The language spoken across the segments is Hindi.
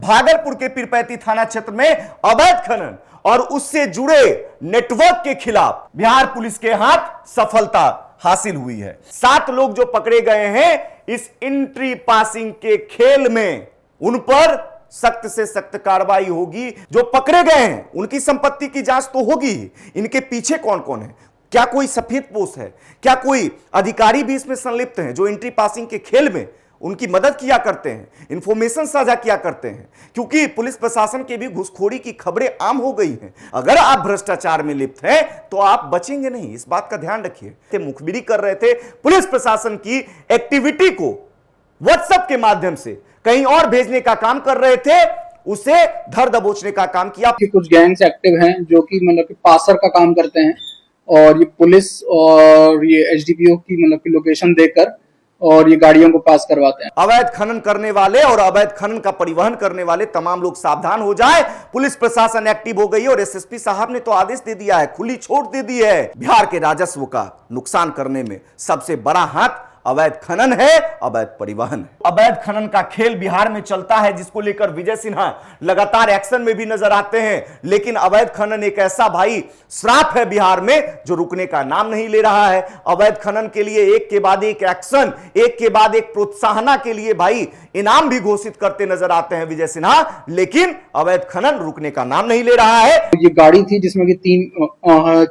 भागलपुर के पीरपैंती थाना क्षेत्र में अवैध खनन और उससे जुड़े नेटवर्क के खिलाफ बिहार पुलिस के हाथ सफलता हासिल हुई है। 7 लोग जो पकड़े गए हैं इस एंट्री पासिंग के खेल में, उन पर सख्त से सख्त कार्रवाई होगी। जो पकड़े गए हैं उनकी संपत्ति की जांच तो होगी। इनके पीछे कौन कौन है, क्या कोई सफेद पोश है, क्या कोई अधिकारी भी इसमें संलिप्त हैं जो एंट्री पासिंग के खेल में उनकी मदद किया करते हैं, इंफॉर्मेशन साझा किया करते हैं। क्योंकि पुलिस प्रशासन के भी घुसखोरी की खबरें आम हो गई हैं। अगर आप भ्रष्टाचार में लिप्त हैं तो आप बचेंगे नहीं, इस बात का ध्यान रखिए। मुखबिरी कर रहे थे पुलिस प्रशासन की एक्टिविटी को व्हाट्सएप के माध्यम से कहीं और भेजने का काम कर रहे थे, उसे धर दबोचने का काम किया। कुछ गैंग्स एक्टिव हैं जो कि मतलब कि पासर का काम करते हैं और ये पुलिस और ये एसडीपीओ की मतलब की लोकेशन देकर और ये गाड़ियों को पास करवाते हैं। अवैध खनन करने वाले और अवैध खनन का परिवहन करने वाले तमाम लोग सावधान हो जाए। पुलिस प्रशासन एक्टिव हो गई और एसएसपी साहब ने तो आदेश दे दिया है, खुली छूट दे दी है। बिहार के राजस्व का नुकसान करने में सबसे बड़ा हाथ अवैध खनन है, अवैध परिवहन है। अवैध खनन का खेल बिहार में चलता है, जिसको लेकर विजय सिन्हा लगातार एक्शन में भी नजर आते हैं। लेकिन अवैध खनन एक ऐसा भाई श्राप है बिहार में जो रुकने का नाम नहीं ले रहा है। अवैध खनन के लिए एक के बाद एक एक्शन, एक के बाद एक प्रोत्साहना के लिए भाई इनाम भी घोषित करते नजर आते हैं विजय सिन्हा, लेकिन अवैध खनन रुकने का नाम नहीं ले रहा है। ये गाड़ी थी जिसमें कि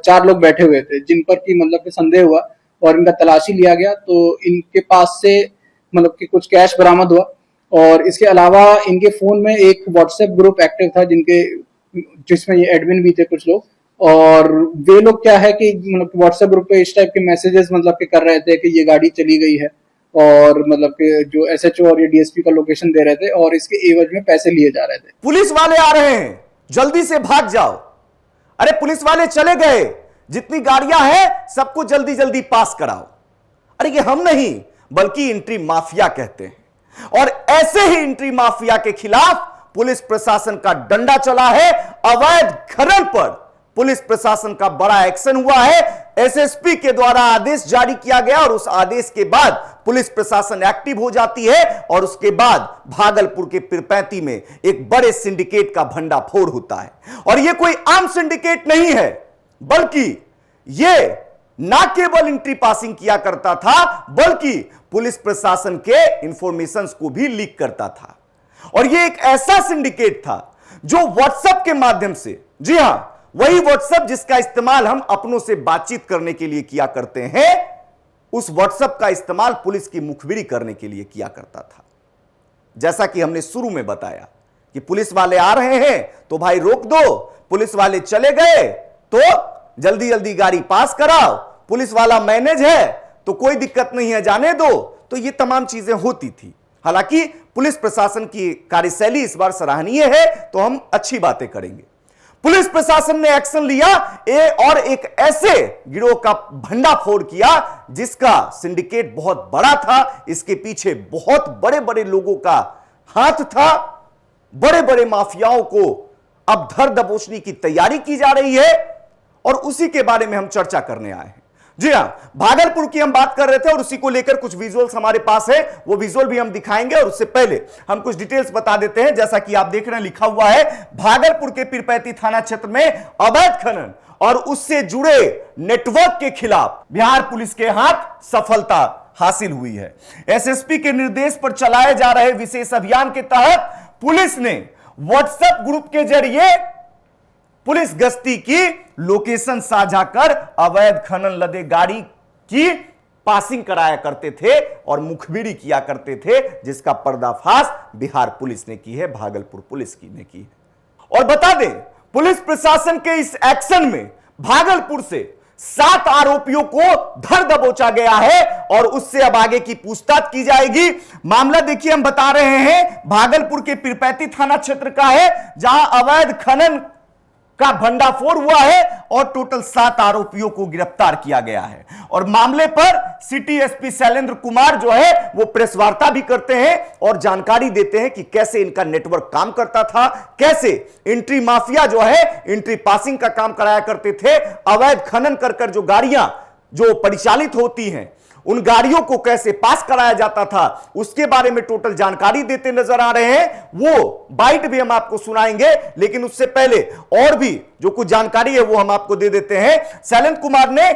4 लोग बैठे हुए थे, जिन पर की मतलब कि संदेह हुआ और इनका तलाशी लिया गया तो इनके पास से मतलब कि कुछ कैश बरामद हुआ। और इसके अलावा इनके फोन में एक व्हाट्सएप ग्रुप एक्टिव था जिसमें ये एडमिन भी थे कुछ लोग। और वे लोग क्या है कि मतलब व्हाट्सएप ग्रुप पे इस टाइप के मैसेजेस मतलब कि कर रहे थे कि ये गाड़ी चली गई है और मतलब कि जो एसएचओ और ये डीएसपी का लोकेशन दे रहे थे और इसके एवज में पैसे लिए जा रहे थे। पुलिस वाले आ रहे हैं, जल्दी से भाग जाओ। अरे पुलिस वाले चले गए, जितनी गाड़ियां हैं सबको जल्दी जल्दी पास कराओ। अरे ये हम नहीं बल्कि एंट्री माफिया कहते हैं। और ऐसे ही एंट्री माफिया के खिलाफ पुलिस प्रशासन का डंडा चला है। अवैध खनन पर पुलिस प्रशासन का बड़ा एक्शन हुआ है। एसएसपी के द्वारा आदेश जारी किया गया और उस आदेश के बाद पुलिस प्रशासन एक्टिव हो जाती है और उसके बाद भागलपुर के पीरपैंती में एक बड़े सिंडिकेट का भंडाफोड़ होता है। और यह कोई आम सिंडिकेट नहीं है, बल्कि यह ना केवल एंट्री पासिंग किया करता था बल्कि पुलिस प्रशासन के इंफॉर्मेशंस को भी लीक करता था। और यह एक ऐसा सिंडिकेट था जो व्हाट्सएप के माध्यम से, जी हां, वही व्हाट्सएप जिसका इस्तेमाल हम अपनों से बातचीत करने के लिए किया करते हैं, उस व्हाट्सएप का इस्तेमाल पुलिस की मुखबिरी करने के लिए किया करता था। जैसा कि हमने शुरू में बताया कि पुलिस वाले आ रहे हैं तो भाई रोक दो, पुलिस वाले चले गए तो जल्दी जल्दी गाड़ी पास कराओ, पुलिस वाला मैनेज है तो कोई दिक्कत नहीं है, जाने दो। तो ये तमाम चीजें होती थी। हालांकि पुलिस प्रशासन की कार्यशैली इस बार सराहनीय है, तो हम अच्छी बातें करेंगे। पुलिस प्रशासन ने एक्शन लिया और एक ऐसे गिरोह का भंडाफोड़ किया जिसका सिंडिकेट बहुत बड़ा था। इसके पीछे बहुत बड़े बड़े लोगों का हाथ था। बड़े बड़े माफियाओं को अब धर दबोचने की तैयारी की जा रही है और उसी के बारे में हम चर्चा करने आए हैं। जी हां, भागलपुर की हम बात कर रहे थे और उसी को लेकर कुछ विजुअल्स हमारे पास है, वो विजुअल भी हम दिखाएंगे। और उससे पहले हम कुछ डिटेल्स बता देते हैं। जैसा कि आप देख रहे हैं, लिखा हुआ है भागलपुर के पीरपैंती थाना क्षेत्र में अवैध खनन और उससे जुड़े नेटवर्क के खिलाफ बिहार पुलिस के हाथ सफलता हासिल हुई है। एसएसपी के निर्देश पर चलाए जा रहे विशेष अभियान के तहत पुलिस ने व्हाट्सएप ग्रुप के जरिए पुलिस गश्ती की लोकेशन साझा कर अवैध खनन लदे गाड़ी की पासिंग कराया करते थे और मुखबिरी किया करते थे, जिसका पर्दाफाश बिहार पुलिस ने की है, भागलपुर पुलिस ने की है। और बता दें, पुलिस प्रशासन के इस एक्शन में भागलपुर से 7 आरोपियों को धर दबोचा गया है और उससे अब आगे की पूछताछ की जाएगी। मामला देखिए, हम बता रहे हैं भागलपुर के पीरपैंती थाना क्षेत्र का है, जहां अवैध खनन का भंडाफोड़ हुआ है और टोटल 7 आरोपियों को गिरफ्तार किया गया है। और मामले पर सिटी एसपी शैलेंद्र कुमार जो है वो प्रेस वार्ता भी करते हैं और जानकारी देते हैं कि कैसे इनका नेटवर्क काम करता था, कैसे एंट्री माफिया जो है एंट्री पासिंग का काम कराया करते थे। अवैध खनन कर जो गाड़ियां जो परिचालित होती हैं उन गाड़ियों को कैसे पास कराया जाता था, उसके बारे में टोटल जानकारी देते नजर आ रहे हैं। वो बाइट भी हम आपको सुनाएंगे, लेकिन उससे पहले और भी जो कुछ जानकारी है वो हम आपको दे देते हैं। शैलेंद्र कुमार ने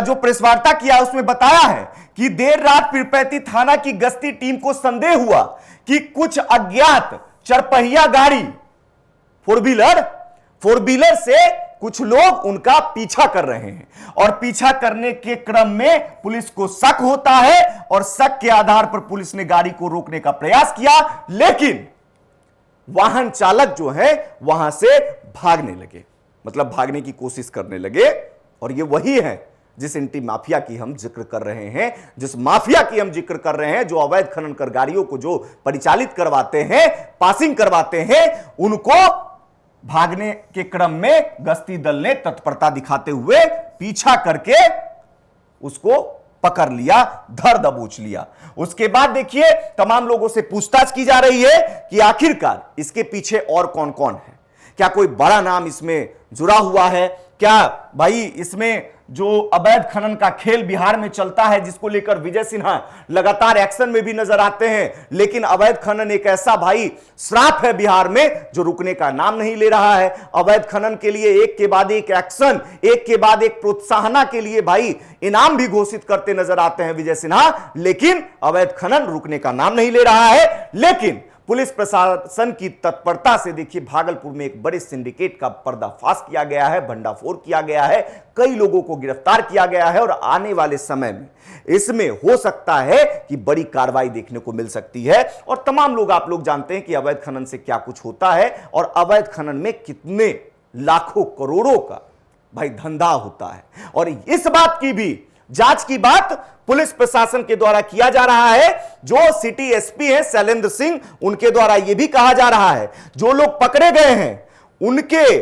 जो प्रेस वार्ता किया उसमें बताया है कि देर रात पीरपैंती थाना की गश्ती टीम को संदेह हुआ कि कुछ अज्ञात चरपहिया गाड़ी फोर व्हीलर से कुछ लोग उनका पीछा कर रहे हैं और पीछा करने के क्रम में पुलिस को शक होता है और शक के आधार पर पुलिस ने गाड़ी को रोकने का प्रयास किया, लेकिन वाहन चालक जो है वहां से भागने लगे, मतलब भागने की कोशिश करने लगे। और ये वही है जिस एंटी माफिया की हम जिक्र कर रहे हैं, जिस माफिया की हम जिक्र कर रहे हैं, जो अवैध खनन कर गाड़ियों को जो परिचालित करवाते हैं, पासिंग करवाते हैं, उनको भागने के क्रम में गश्ती दल ने तत्परता दिखाते हुए पीछा करके उसको पकड़ लिया, धर दबोच लिया। उसके बाद देखिए तमाम लोगों से पूछताछ की जा रही है कि आखिरकार इसके पीछे और कौन कौन है, क्या कोई बड़ा नाम इसमें जुड़ा हुआ है, क्या भाई इसमें जो अवैध खनन का खेल बिहार में चलता है जिसको लेकर विजय सिन्हा लगातार एक्शन में भी नजर आते हैं, लेकिन अवैध खनन एक ऐसा भाई श्राप है बिहार में जो रुकने का नाम नहीं ले रहा है। अवैध खनन के लिए एक के बाद एक एक्शन, एक के बाद एक प्रोत्साहना के लिए भाई इनाम भी घोषित करते नजर आते हैं विजय सिन्हा, लेकिन अवैध खनन रुकने का नाम नहीं ले रहा है। लेकिन पुलिस प्रशासन की तत्परता से देखिए भागलपुर में एक बड़े सिंडिकेट का पर्दाफाश किया गया है, भंडाफोड़ किया गया है, कई लोगों को गिरफ्तार किया गया है और आने वाले समय में इसमें हो सकता है कि बड़ी कार्रवाई देखने को मिल सकती है। और तमाम लोग आप लोग जानते हैं कि अवैध खनन से क्या कुछ होता है और अवैध खनन में कितने लाखों करोड़ों का भाई धंधा होता है। और इस बात की भी जांच की बात पुलिस प्रशासन के द्वारा किया जा रहा है। जो सिटी एसपी है शैलेंद्र सिंह, उनके द्वारा यह भी कहा जा रहा है जो लोग पकड़े गए हैं उनके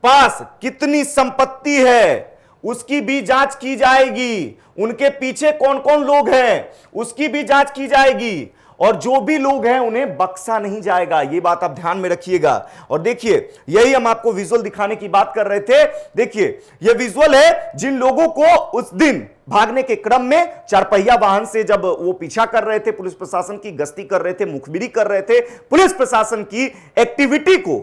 पास कितनी संपत्ति है उसकी भी जांच की जाएगी, उनके पीछे कौन कौन लोग हैं उसकी भी जांच की जाएगी, और जो भी लोग हैं उन्हें बख्शा नहीं जाएगा। यह बात आप ध्यान में रखिएगा। और देखिए यही हम आपको विजुअल दिखाने की बात कर रहे थे। देखिए यह विजुअल है जिन लोगों को उस दिन भागने के क्रम में चारपहिया वाहन से जब वो पीछा कर रहे थे, पुलिस प्रशासन की गश्ती कर रहे थे, मुखबिरी कर रहे थे, पुलिस प्रशासन की एक्टिविटी को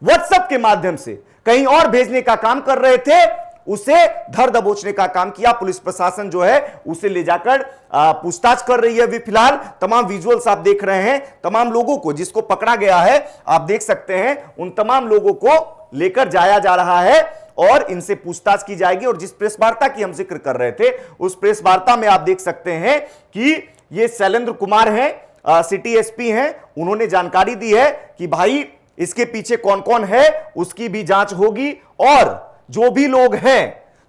व्हाट्सएप के माध्यम से कहीं और भेजने का काम कर रहे थे, उसे धर दबोचने का काम किया पुलिस प्रशासन जो है, उसे ले जाकर पूछताछ कर रही है। अभी फिलहाल तमाम विजुअल्स आप देख रहे हैं, तमाम लोगों को जिसको पकड़ा गया है आप देख सकते हैं, उन तमाम लोगों को लेकर जाया जा रहा है और इनसे पूछताछ की जाएगी। और जिस प्रेस वार्ता की हम जिक्र कर रहे थे उस प्रेस वार्ता में आप देख सकते हैं कि ये शैलेंद्र कुमार हैं, सिटी एसपी हैं, उन्होंने जानकारी दी है कि भाई इसके पीछे कौन कौन है उसकी भी जांच होगी और जो भी लोग हैं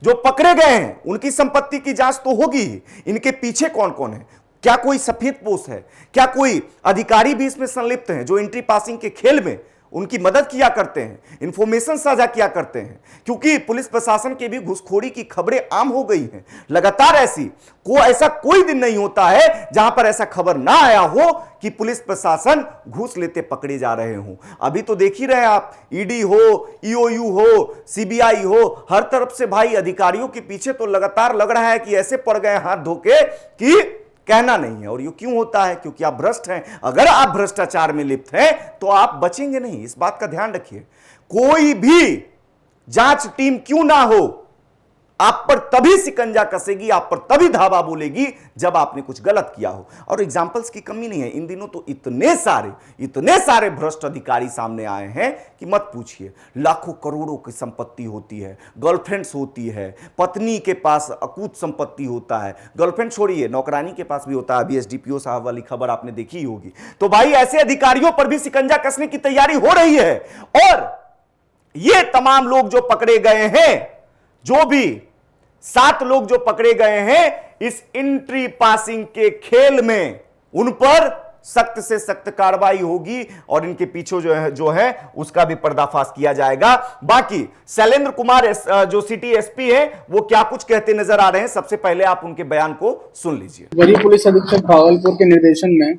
जो पकड़े गए हैं उनकी संपत्ति की जांच तो होगी, इनके पीछे कौन कौन है, क्या कोई सफेद पोश है, क्या कोई अधिकारी भी इसमें संलिप्त हैं जो एंट्री पासिंग के खेल में उनकी मदद किया करते हैं, इंफॉर्मेशन साझा किया करते हैं। क्योंकि पुलिस प्रशासन के भी घुसखोरी की खबरें आम हो गई हैं लगातार। ऐसा कोई दिन नहीं होता है जहां पर ऐसा खबर ना आया हो कि पुलिस प्रशासन घूस लेते पकड़े जा रहे हों। अभी तो देख ही रहे आप, ईडी हो, ईओयू हो, सीबीआई हो, हर तरफ से भाई अधिकारियों के पीछे तो लगातार लग रहा है कि ऐसे पड़ गए हाथ धोके कि कहना नहीं है। और ये क्यों होता है? क्योंकि आप भ्रष्ट हैं। अगर आप भ्रष्टाचार में लिप्त हैं तो आप बचेंगे नहीं, इस बात का ध्यान रखिए। कोई भी जांच टीम क्यों ना हो, आप पर तभी सिकंजा कसेगी, आप पर तभी धावा बोलेगी जब आपने कुछ गलत किया हो। और एग्जाम्पल्स की कमी नहीं है, इन दिनों तो इतने सारे भ्रष्ट अधिकारी सामने आए हैं कि मत पूछिए। लाखों करोड़ों की संपत्ति होती है, गर्लफ्रेंड्स होती है, पत्नी के पास अकूत संपत्ति होता है, गर्लफ्रेंड छोड़िए नौकरानी के पास भी होता है। अभी एसडीपीओ साहब वाली खबर आपने देखी ही होगी। तो भाई ऐसे अधिकारियों पर भी सिकंजा कसने की तैयारी हो रही है। और ये तमाम लोग जो पकड़े गए हैं, जो भी 7 लोग जो पकड़े गए हैं इस एंट्री पासिंग के खेल में, उन पर सख्त से सख्त कार्रवाई होगी और इनके पीछे जो है उसका भी पर्दाफाश किया जाएगा। बाकी शैलेंद्र कुमार जो सिटी एसपी है वो क्या कुछ कहते नजर आ रहे हैं, सबसे पहले आप उनके बयान को सुन लीजिए। वरीय पुलिस अधीक्षक भागलपुर के निर्देशन में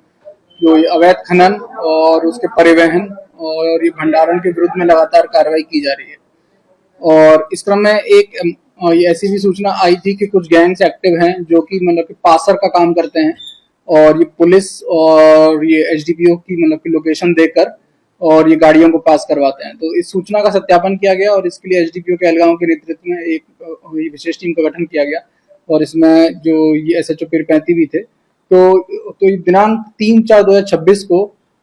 जो ये अवैध खनन और उसके परिवहन और ये भंडारण के विरुद्ध में लगातार कार्रवाई की जा रही है। और इस क्रम में एक ये ऐसी भी सूचना आई थी कि कुछ गैंग्स एक्टिव हैं जो कि मतलब कि पासर का काम करते हैं और ये पुलिस और ये एसडीपीओ की मतलब कि लोकेशन देकर और ये गाड़ियों को पास करवाते हैं। तो इस सूचना का सत्यापन किया गया और इसके लिए एसडीपीओ के अलगांव के नेतृत्व में एक ये विशेष टीम का गठन किया गया और इसमें जो ये एसएचओ पीरपैंती भी थे। तो ये दिनांक 3/4/2026 को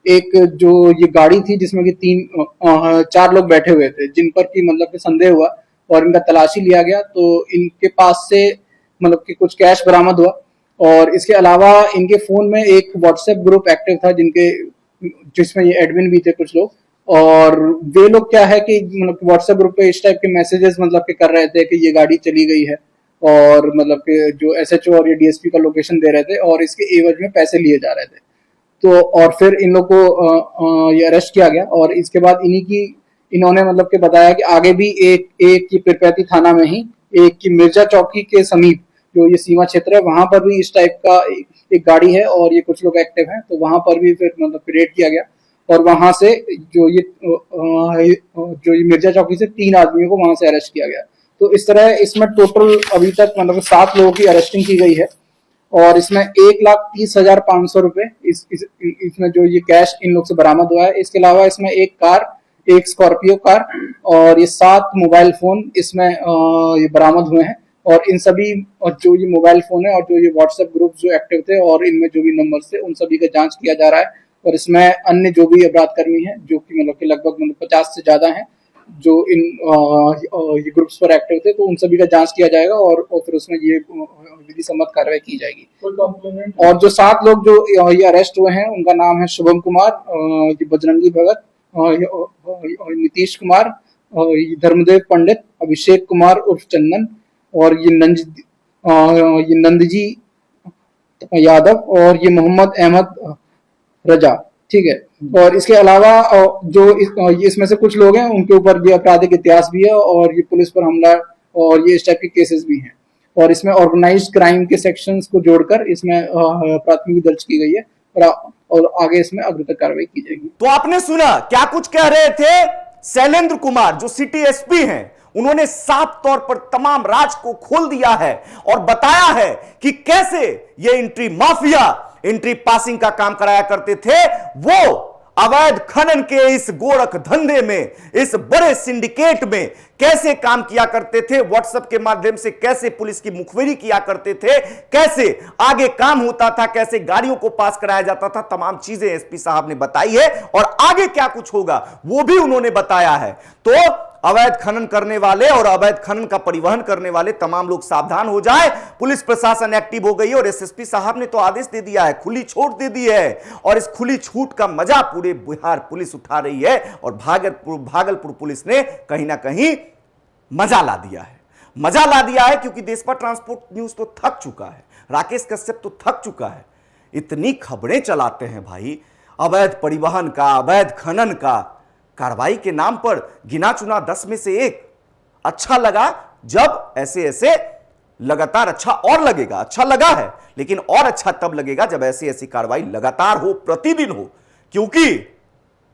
एक जो ये गाड़ी थी जिसमें कि 4 लोग बैठे हुए थे जिन पर कि मतलब कि संदेह हुआ और इनका तलाशी लिया गया तो इनके पास से मतलब कि कुछ कैश बरामद हुआ और इसके अलावा इनके फोन में एक व्हाट्सएप ग्रुप एक्टिव था जिसमें ये एडमिन भी थे कुछ लोग और वे लोग क्या है कि मतलब व्हाट्सएप ग्रुप पे इस टाइप के मैसेजेस मतलब कि कर रहे थे कि ये गाड़ी चली गई है और मतलब कि जो एसएचओ और ये डीएसपी का लोकेशन दे रहे थे और इसके एवज में पैसे लिए जा रहे थे। तो और फिर इन लोग को ये अरेस्ट किया गया और इसके बाद इन्होंने मतलब कि बताया कि आगे भी एक की पीरपैंती थाना में ही एक की मिर्जा चौकी के समीप जो ये सीमा क्षेत्र है वहां पर भी इस टाइप का एक गाड़ी है और ये कुछ लोग एक्टिव हैं तो वहां पर भी फिर मतलब रेड किया गया और वहां से जो ये मिर्जा चौकी से 3 आदमियों को वहां से अरेस्ट किया गया। तो इस तरह इसमें टोटल अभी तक मतलब 7 लोगों की अरेस्टिंग की गई है और इसमें 1,30,500 रुपए इसमें जो ये कैश इन लोग से बरामद हुआ है। इसके अलावा इसमें एक कार, एक स्कॉर्पियो कार और ये 7 मोबाइल फोन इसमें ये बरामद हुए हैं और इन सभी और जो ये मोबाइल फोन है और जो ये व्हाट्सएप ग्रुप जो एक्टिव थे और इनमें जो भी नंबर थे उन सभी का जांच किया जा रहा है और इसमें अन्य जो भी अपराध कर्मी हैं जो कि मतलब कि लगभग 50 से ज्यादा हैं जो इन ये ग्रुप्स पर एक्टिव थे तो उन सभी का जांच किया जाएगा और फिर उसमें ये विधि सम्मत कार्रवाई की जाएगी। और जो 7 लोग जो ये अरेस्ट हुए हैं उनका नाम है शुभम कुमार, बजरंगी भगत, नीतीश कुमार, धर्मदेव पंडित, अभिषेक कुमार उर्फ चंदन और ये नंदजी यादव और ये मोहम्मद अहमद रजा। ठीक है। और इसके अलावा जो इसमें से कुछ लोग हैं उनके ऊपर ये आपराधिक इतिहास भी है और ये पुलिस पर हमला और ये इस टाइप के केसेस भी हैं और इसमें ऑर्गेनाइज्ड क्राइम के सेक्शंस को जोड़कर इसमें प्राथमिकी दर्ज की गई है और आगे इसमें अग्रतर कार्रवाई की जाएगी। तो आपने सुना क्या कुछ कह रहे थे शैलेंद्र कुमार जो सिटी एसपी हैं। उन्होंने साफ तौर पर तमाम राज को खोल दिया है और बताया है कि कैसे ये एंट्री माफिया एंट्री पासिंग का काम कराया करते थे। वो अवैध खनन के इस गोरख धंधे में, इस बड़े सिंडिकेट में कैसे काम किया करते थे, व्हाट्सएप के माध्यम से कैसे पुलिस की मुखबिरी किया करते थे, कैसे आगे काम होता था, कैसे गाड़ियों को पास कराया जाता था, तमाम चीजें एसपी साहब ने बताई है और आगे क्या कुछ होगा वो भी उन्होंने बताया है। तो अवैध खनन करने वाले और अवैध खनन का परिवहन करने वाले तमाम लोग सावधान हो जाए। पुलिस प्रशासन एक्टिव हो गई है और एसएसपी साहब ने तो आदेश दे दिया है, खुली छूट दे दी है और इस खुली छूट का मजा पूरे बिहार पुलिस उठा रही है और भागलपुर पुलिस ने कहीं ना कहीं मजा ला दिया है। मजा ला दिया है क्योंकि देश पर ट्रांसपोर्ट न्यूज तो थक चुका है, राकेश कश्यप तो थक चुका है। इतनी खबरें चलाते हैं भाई अवैध परिवहन का, अवैध खनन का, कार्रवाई के नाम पर गिना चुना 10 में से 1। अच्छा लगा जब ऐसे लगातार, अच्छा और लगेगा, अच्छा लगा है लेकिन और अच्छा तब लगेगा जब ऐसी कार्रवाई लगातार हो, प्रतिदिन हो, क्योंकि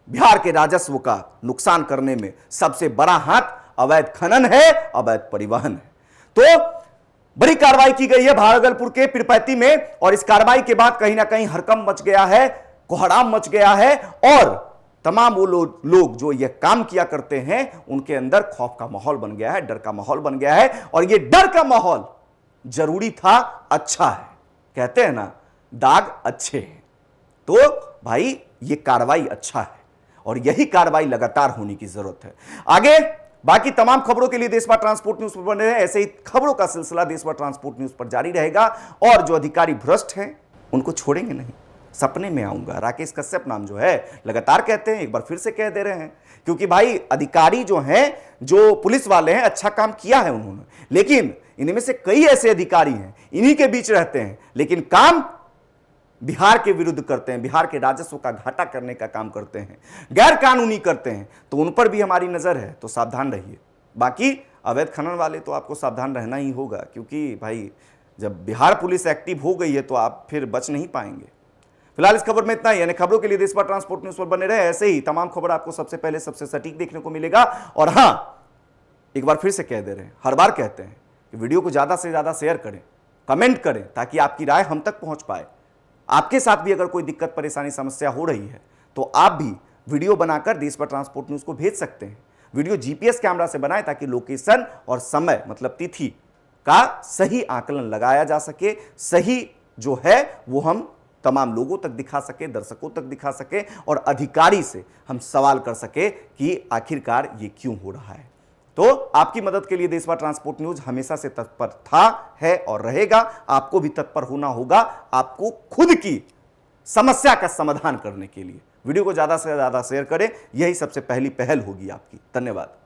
बिहार के राजस्व का नुकसान करने में सबसे बड़ा हाथ अवैध खनन है, अवैध परिवहन है। तो बड़ी कार्रवाई की गई है भागलपुर के पीरपैंती में और इस कार्रवाई के बाद कहीं ना कहीं हड़कंप मच गया है, कोहराम मच गया है और तमाम वो लोग जो ये काम किया करते हैं उनके अंदर खौफ का माहौल बन गया है, डर का माहौल बन गया है और ये डर का माहौल जरूरी था, अच्छा है। कहते हैं ना दाग अच्छे हैं, तो भाई ये कार्रवाई अच्छा है और यही कार्रवाई लगातार होने की जरूरत है। आगे बाकी तमाम खबरों के लिए देशभर ट्रांसपोर्ट न्यूज पर बने रहे। ऐसे ही खबरों का सिलसिला देशभर ट्रांसपोर्ट न्यूज पर जारी रहेगा और जो अधिकारी भ्रष्ट हैं उनको छोड़ेंगे नहीं। सपने में आऊंगा, राकेश कश्यप नाम जो है लगातार कहते हैं, एक बार फिर से कह दे रहे हैं, क्योंकि भाई अधिकारी जो हैं, जो पुलिस वाले हैं, अच्छा काम किया है उन्होंने, लेकिन इनमें से कई ऐसे अधिकारी हैं इन्हीं के बीच रहते हैं लेकिन काम बिहार के विरुद्ध करते हैं, बिहार के राजस्व का घाटा करने का काम करते हैं, गैर कानूनी करते हैं, तो उन पर भी हमारी नजर है, तो सावधान रहिए। बाकी अवैध खनन वाले तो आपको सावधान रहना ही होगा, क्योंकि भाई जब बिहार पुलिस एक्टिव हो गई है तो आप फिर बच नहीं पाएंगे। फिलहाल इस खबर में इतना ही। यानी खबरों के लिए देशभर ट्रांसपोर्ट न्यूज पर बने रहे। ऐसे ही तमाम खबर आपको सबसे पहले सबसे सटीक देखने को मिलेगा। और हां, एक बार फिर से कह दे रहे हैं, हर बार कहते हैं, कि वीडियो को ज़्यादा से ज़्यादा शेयर करें, कमेंट करें, ताकि आपकी राय हम तक पहुंच पाए। आपके साथ भी अगर कोई दिक्कत, परेशानी, समस्या हो रही है तो आप भी वीडियो बनाकर देश भर ट्रांसपोर्ट न्यूज़ को भेज सकते हैं। वीडियो जीपीएस कैमरा से बनाएं ताकि लोकेशन और समय मतलब तिथि का सही आकलन लगाया जा सके, सही जो है वो हम तमाम लोगों तक दिखा सके, दर्शकों तक दिखा सके और अधिकारी से हम सवाल कर सके कि आखिरकार ये क्यों हो रहा है। तो आपकी मदद के लिए देश भर ट्रांसपोर्ट न्यूज़ हमेशा से तत्पर था, है और रहेगा। आपको भी तत्पर होना होगा, आपको खुद की समस्या का समाधान करने के लिए। वीडियो को ज़्यादा से ज़्यादा शेयर करें, यही सबसे पहली पहल होगी आपकी। धन्यवाद।